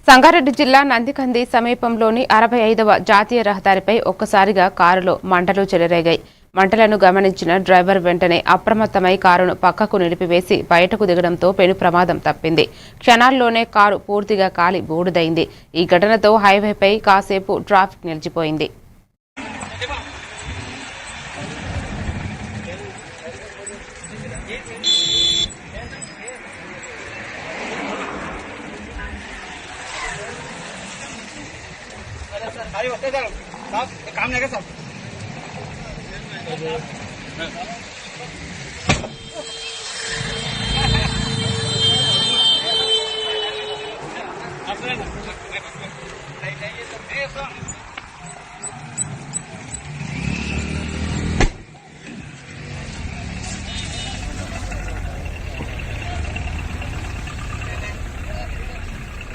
సంగారెడ్డి జిల్లా నందికంది సమీపంలోని 65వ జాతీయ రహదారిపై ఒక్కసారిగా కారులో మంటలు చెలరేగాయి. మంటలను గమనించిన డ్రైవర్ వెంటనే అప్రమత్తమై కారును పక్కకు నిలిపివేసి బయటకు దిగడంతో పెను ప్రమాదం తప్పింది. క్షణాల్లోనే కారు పూర్తిగా కాలి బూడిదైంది. ఈ ఘటనతో హైవేపై కాసేపు ట్రాఫిక్ నిలిచిపోయింది. गाड़ी होते सर साहब काम नहीं कर साहब आप